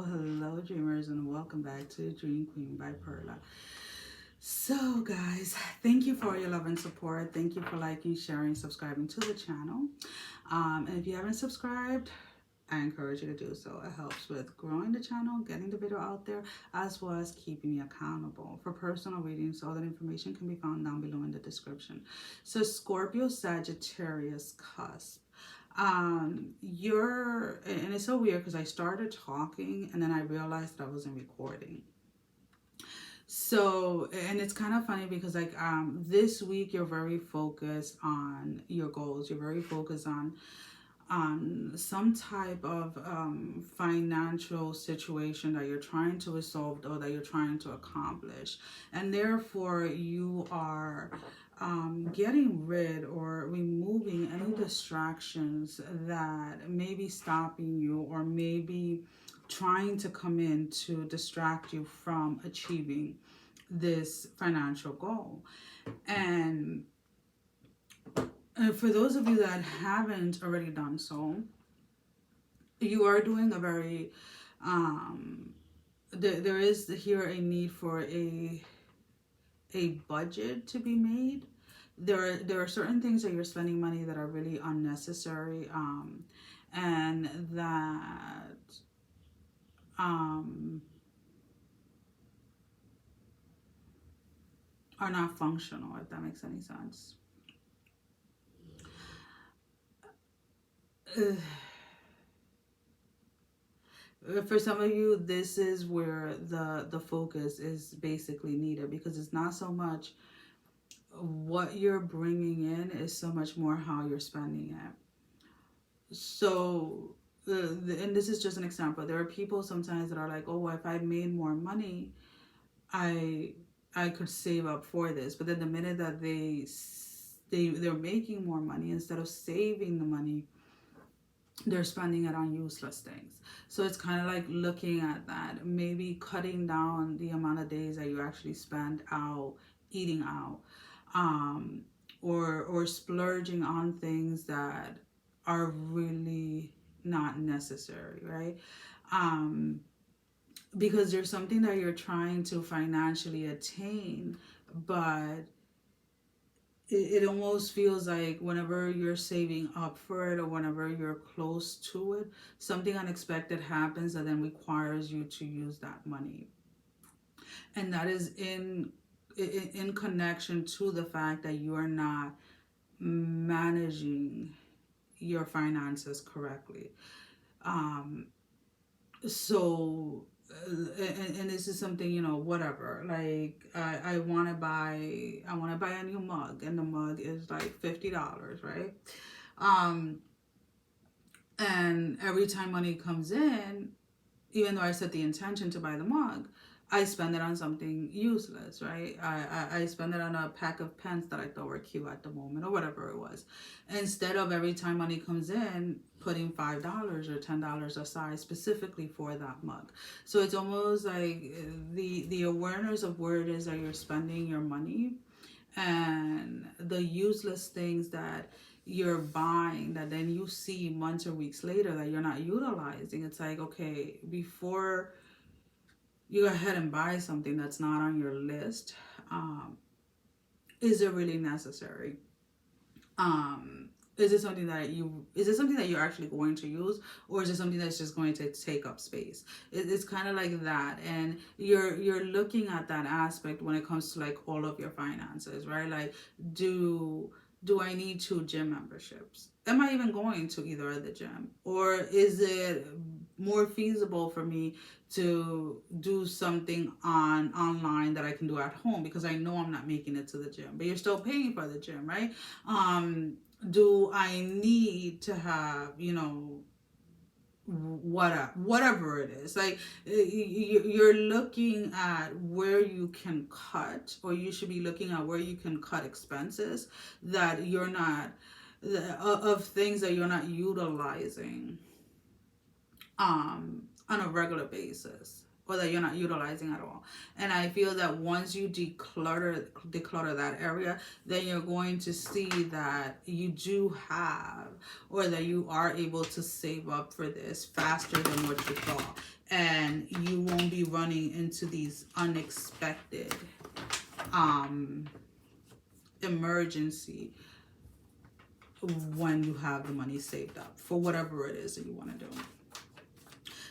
Hello, dreamers, and welcome back to Dream Queen by Perla. So, guys, thank you for your love and support. Thank you for liking, sharing, subscribing to the channel. And if you haven't subscribed, I encourage you to do so. It helps with growing the channel, getting the video out there, as well as keeping me accountable. For personal readings, all that information can be found down below in the description. So, Scorpio Sagittarius Cusp. And it's so weird because I started talking and then I realized that I wasn't recording. So, and it's kind of funny because like this week you're very focused on your goals. You're very focused on some type of financial situation that you're trying to resolve or that you're trying to accomplish, and therefore you are getting rid or removing any distractions that may be stopping you or maybe trying to come in to distract you from achieving this financial goal. And for those of you that haven't already done so, you are doing a very there is here a need for a budget to be made. There are certain things that you're spending money that are really unnecessary, and that are not functional, if that makes any sense. For some of you, this is where the focus is basically needed, because it's not so much what you're bringing in, is so much more how you're spending it. So and this is just an example. There are people sometimes that are like, oh, if I made more money, I could save up for this. But then the minute that they're making more money, instead of saving the money, they're spending it on useless things. So it's kind of like looking at that, maybe cutting down the amount of days that you actually spend out eating out, or splurging on things that are really not necessary, right? Because there's something that you're trying to financially attain, but it almost feels like whenever you're saving up for it or whenever you're close to it, something unexpected happens that then requires you to use that money. And that is in connection to the fact that you are not managing your finances correctly. So and this is something, you know, whatever, like I want to buy a new mug, and the mug is like $50, right? And every time money comes in, even though I set the intention to buy the mug, I spend it on something useless, right? I spend it on a pack of pens that I thought were cute at the moment, or whatever it was, instead of every time money comes in putting $5 or $10 aside specifically for that mug. So it's almost like the awareness of where it is that you're spending your money, and the useless things that you're buying that then you see months or weeks later that you're not utilizing. It's like, okay, before you go ahead and buy something that's not on your list, is it really necessary? Is it something that you're actually going to use, or is it something that's just going to take up space? It's kind of like that. And you're looking at that aspect when it comes to like all of your finances, right? Like, do I need 2 gym memberships? Am I even going to either of the gym? Or is it more feasible for me to do something online that I can do at home, because I know I'm not making it to the gym, but you're still paying for the gym, right? Do I need to have, you know, whatever it is? Like, you're looking at where you can cut, or you should be looking at where you can cut expenses that you're not, of things that you're not utilizing on a regular basis, or that you're not utilizing at all. And I feel that once you declutter that area, then you're going to see that you do have, or that you are able to save up for this faster than what you thought. and you won't be running into these unexpected emergency when you have the money saved up for whatever it is that you want to do.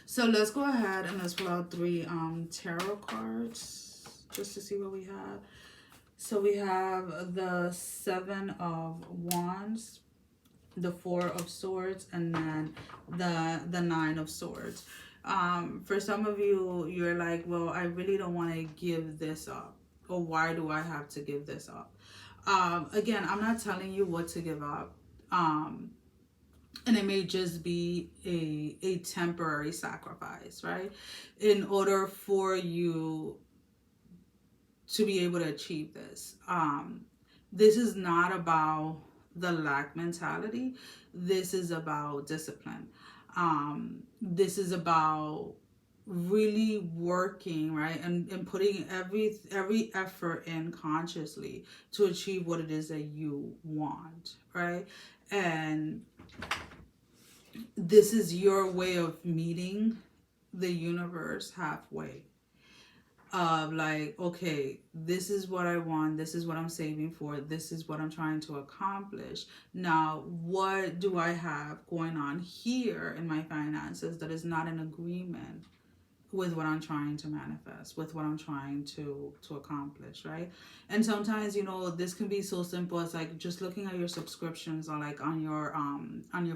So let's go ahead and let's pull out 3 tarot cards just to see what we have. So we have the 7 of Wands, the 4 of Swords, and then the 9 of Swords. For some of you, you're like, well, I really don't want to give this up. Or why do I have to give this up? Again, I'm not telling you what to give up. And it may just be a temporary sacrifice, right? In order for you to be able to achieve this. This is not about the lack mentality. This is about discipline. This is about really working, right? And putting every effort in consciously to achieve what it is that you want, right? And this is your way of meeting the universe halfway. Of like, okay, this is what I want, this is what I'm saving for, this is what I'm trying to accomplish. Now, what do I have going on here in my finances that is not in agreement with what I'm trying to manifest, with what I'm trying to accomplish, right? And sometimes, you know, this can be so simple as like just looking at your subscriptions or like on your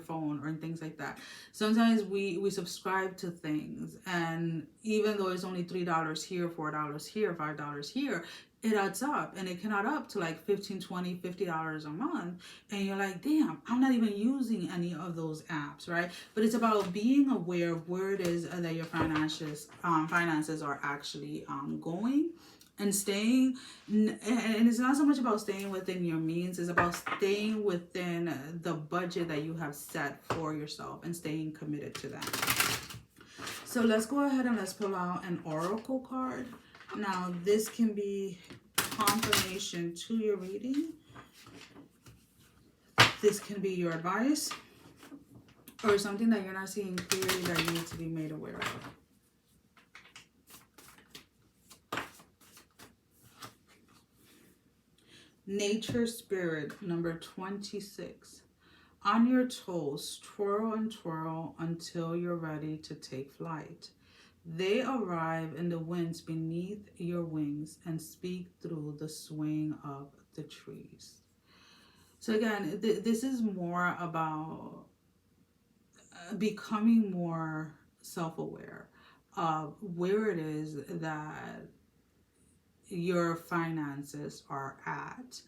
phone or things like that. Sometimes we subscribe to things, and even though it's only $3 here, $4 here, $5 here, it adds up, and it can add up to like $15, $20, $50 a month. And you're like, damn, I'm not even using any of those apps, right? But it's about being aware of where it is that your finances are actually going, and staying. And it's not so much about staying within your means, it's about staying within the budget that you have set for yourself and staying committed to that. So let's go ahead and let's pull out an oracle card. Now, this can be confirmation to your reading. This can be your advice or something that you're not seeing clearly that you need to be made aware of. Nature Spirit, number 26. On your toes, twirl and twirl until you're ready to take flight. They arrive in the winds beneath your wings and speak through the swing of the trees. So again, this is more about becoming more self-aware of where it is that your finances are at.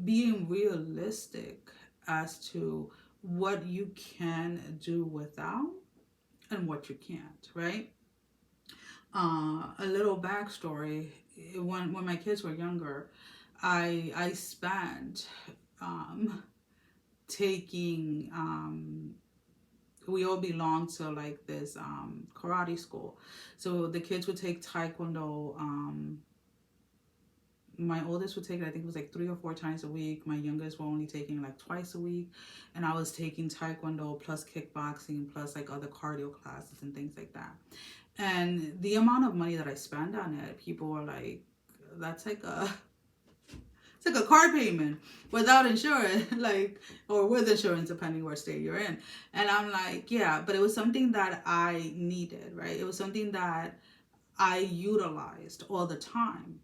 Being realistic as to what you can do without and what you can't, right? A little backstory, when my kids were younger, I spent taking, we all belonged to like this karate school. So the kids would take Taekwondo. My oldest would take it, I think it was like 3 or 4 times a week. My youngest were only taking like twice a week. And I was taking Taekwondo plus kickboxing plus like other cardio classes and things like that. And the amount of money that I spend on it, people were like, that's like it's like a car payment without insurance, like, or with insurance, depending what state you're in. And I'm like, yeah, but it was something that I needed, right? It was something that I utilized all the time.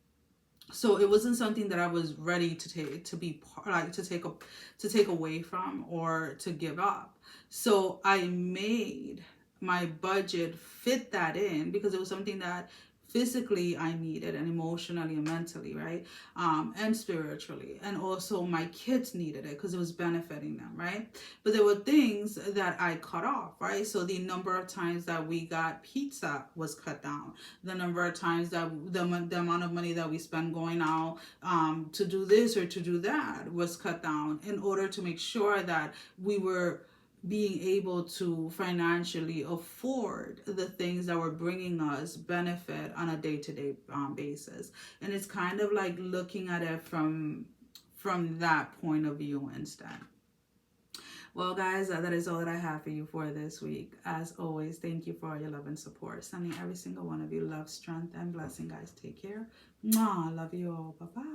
So it wasn't something that I was ready to take, to take away from or to give up. So I made my budget fit that in because it was something that physically I needed, and emotionally and mentally, right? And spiritually. And also my kids needed it because it was benefiting them, right? But there were things that I cut off, right? So the number of times that we got pizza was cut down. The number of times that the amount of money that we spend going out to do this or to do that was cut down in order to make sure that we were being able to financially afford the things that were bringing us benefit on a day-to-day basis. And it's kind of like looking at it from that point of view instead. Well, guys, that is all that I have for you for this week. As always, thank you for all your love and support. Sending every single one of you love, strength, and blessing, guys. Take care. Mwah. Love you all. Bye-bye.